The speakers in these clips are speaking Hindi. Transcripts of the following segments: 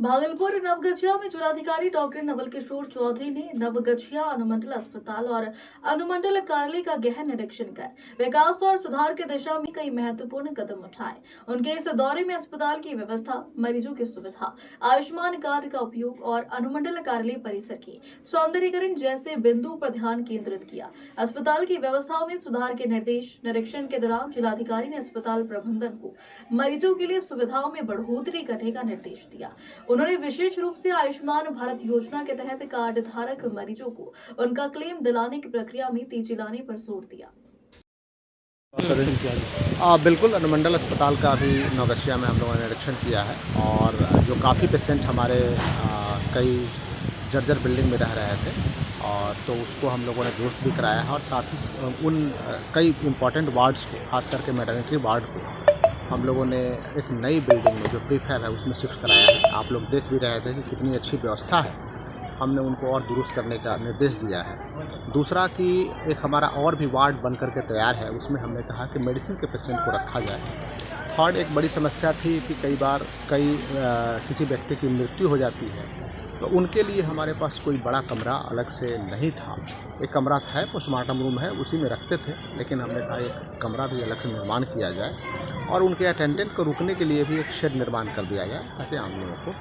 भागलपुर नवगछिया में जिलाधिकारी डॉक्टर नवल किशोर चौधरी ने नवगछिया अनुमंडल अस्पताल और अनुमंडल कार्यालय का गहन निरीक्षण कर विकास और सुधार की दिशा में कई महत्वपूर्ण कदम उठाए। उनके इस दौरे में अस्पताल की व्यवस्था, मरीजों की सुविधा, आयुष्मान कार्ड का उपयोग और अनुमंडल कार्यालय परिसर के सौंदर्यीकरण जैसे बिंदु पर ध्यान केंद्रित किया। अस्पताल की व्यवस्थाओं में सुधार के निर्देश। निरीक्षण के दौरान जिलाधिकारी ने अस्पताल प्रबंधन को मरीजों के लिए सुविधाओं में बढ़ोतरी करने का निर्देश दिया। उन्होंने विशेष रूप से आयुष्मान भारत योजना के तहत कार्ड धारक मरीजों को उनका क्लेम दिलाने की प्रक्रिया में तेजी लाने पर जोर दिया। बिल्कुल, अनुमंडल अस्पताल का भी नवगछिया में हम लोगों ने निरीक्षण किया है और जो काफ़ी पेशेंट हमारे कई जर्जर बिल्डिंग में रह रहे थे और तो उसको हम लोगों ने दुरुस्त भी कराया है और साथ ही उन कई इम्पॉर्टेंट वार्ड्स को, खास करके मैटरनिटी वार्ड को हम लोगों ने एक नई बिल्डिंग में जो प्रीफैब है उसमें शिफ्ट कराया है। आप लोग देख भी रहे थे कि कितनी अच्छी व्यवस्था है। हमने उनको और दुरुस्त करने का निर्देश दिया है। दूसरा कि एक हमारा और भी वार्ड बन करके तैयार है, उसमें हमने कहा कि मेडिसिन के पेशेंट को रखा जाए। थर्ड, एक बड़ी समस्या थी कि कई बार किसी व्यक्ति की मृत्यु हो जाती है तो उनके लिए हमारे पास कोई बड़ा कमरा अलग से नहीं था। एक कमरा है, पोस्टमार्टम रूम है, उसी में रखते थे, लेकिन हमने कहा एक कमरा भी अलग से निर्माण किया जाए और उनके अटेंडेंट को रुकने के लिए भी एक शेड निर्माण कर दिया जाए ताकि आम लोगों को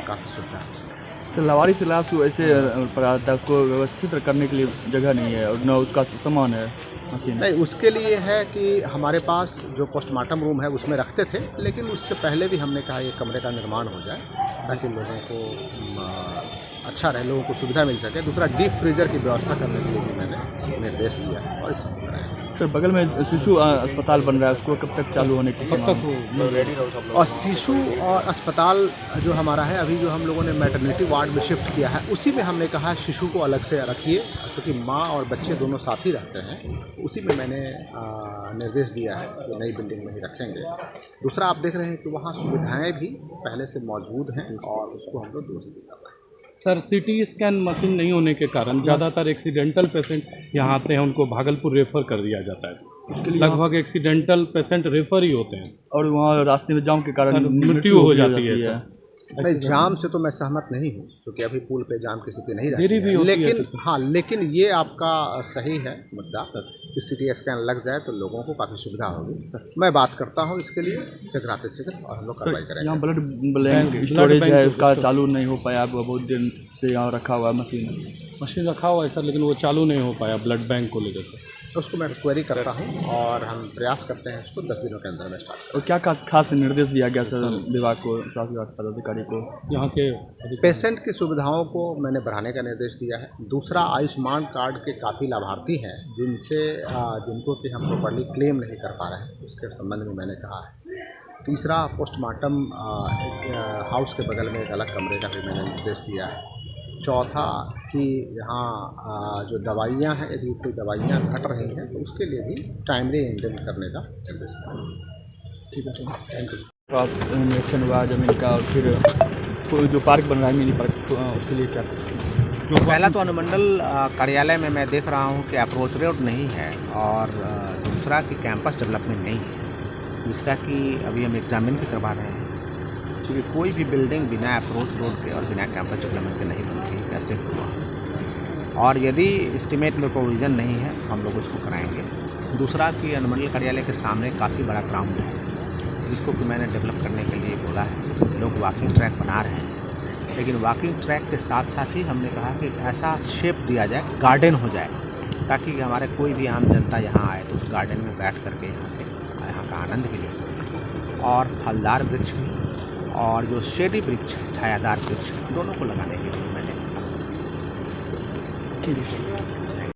काफ़ी सुविधा हो। तो लवारिस इलाज को ऐसे उसको व्यवस्थित करने के लिए जगह नहीं है और न उसका सामान है मशीन नहीं, उसके लिए है कि हमारे पास जो पोस्टमार्टम रूम है उसमें रखते थे, लेकिन उससे पहले भी हमने कहा ये कमरे का निर्माण हो जाए ताकि लोगों को अच्छा रहे, लोगों को सुविधा मिल सके। दूसरा, डीप फ्रीजर की व्यवस्था करने के लिए भी मैंने निर्देश दिया है और इस सर बगल में शिशु अस्पताल बन रहा है, उसको कब तक चालू होने की और शिशु अस्पताल जो हमारा है अभी जो हम लोगों ने मैटरनिटी वार्ड में शिफ्ट किया है उसी में हमने कहा शिशु को अलग से रखिए क्योंकि माँ और बच्चे दोनों साथ ही रहते हैं। उसी में मैंने निर्देश दिया है कि नई बिल्डिंग में ही रखेंगे। दूसरा, आप देख रहे हैं कि वहाँ सुविधाएँ भी पहले से मौजूद हैं और उसको हम लोग दुरुस्त भी कर रहे हैं। सर, सीटी स्कैन मशीन नहीं होने के कारण ज़्यादातर एक्सीडेंटल पेशेंट यहाँ आते हैं, उनको भागलपुर रेफ़र कर दिया जाता है। लगभग एक्सीडेंटल पेशेंट रेफ़र ही होते हैं और वहाँ रास्ते में जाम के कारण मृत्यु हो जाती है सर। नहीं, जाम से तो मैं सहमत नहीं हूँ क्योंकि अभी पुल पे जाम की स्थिति नहीं रहती है, लेकिन हाँ, लेकिन ये आपका सही है मुद्दा कि सीटी स्कैन लग जाए तो लोगों को काफ़ी सुविधा होगी। मैं बात करता हूँ इसके लिए शीघ्र और हम लोग कार्रवाई करेंगे। यहाँ ब्लड बैंक स्टोरेज है, उसका चालू नहीं हो पाया, बहुत दिन से यहाँ रखा हुआ मशीन रखा हुआ है सर, लेकिन वो चालू नहीं हो पाया ब्लड बैंक को लेकर सर। तो उसको मैं क्वेरी करता हूँ और हम प्रयास करते हैं इसको 10 दिनों के अंदर में स्टार्ट। और क्या खास निर्देश दिया गया सर विभाग को, स्वास्थ्य विभाग पदाधिकारी को? यहाँ के पेशेंट की सुविधाओं को मैंने बढ़ाने का निर्देश दिया है। दूसरा, आयुष्मान कार्ड के काफ़ी लाभार्थी हैं जिनको कि हम प्रॉपर्ली क्लेम नहीं कर पा रहे हैं, उसके संबंध में मैंने कहा है। तीसरा, पोस्टमार्टम हाउस के बगल में एक अलग कमरे का भी मैंने निर्देश दिया है। चौथा कि यहाँ जो दवाइयाँ हैं, यदि कोई दवाइयाँ घट रही हैं तो उसके लिए भी टाइमली इंडेंट करने का निर्देश दिया। ठीक है सर, थैंक यू। निरीक्षण हुआ जमीन का और फिर जो पार्क बन रहा है मिनी पार्क, उसके लिए क्या जो पहला तो अनुमंडल कार्यालय में मैं देख रहा हूँ कि अप्रोच रोड नहीं है और दूसरा कि कैंपस डेवलपमेंट नहीं है, जिसका कि अभी हम एग्जामिन भी करवा रहे हैं क्योंकि कोई भी बिल्डिंग बिना अप्रोच रोड के और बिना कैंपस डेवलपमेंट के नहीं बनती, कैसे हुआ। और यदि एस्टीमेट में प्रोविज़न नहीं है हम लोग उसको कराएंगे। दूसरा कि अनुमंडल कार्यालय के सामने काफ़ी बड़ा ग्राउंड है जिसको कि मैंने डेवलप करने के लिए बोला है। लोग वॉकिंग ट्रैक बना रहे हैं, लेकिन वॉकिंग ट्रैक के साथ साथ ही हमने कहा कि ऐसा शेप दिया जाए, गार्डन हो जाए ताकि हमारे कोई भी आम जनता यहाँ आए तो उस गार्डन में बैठ करके यहाँ का आनंद भी ले सके। और फलदार वृक्ष और जो शेडी वृक्ष, छायादार वृक्ष, दोनों को लगाने के लिए मैंने ठीक है।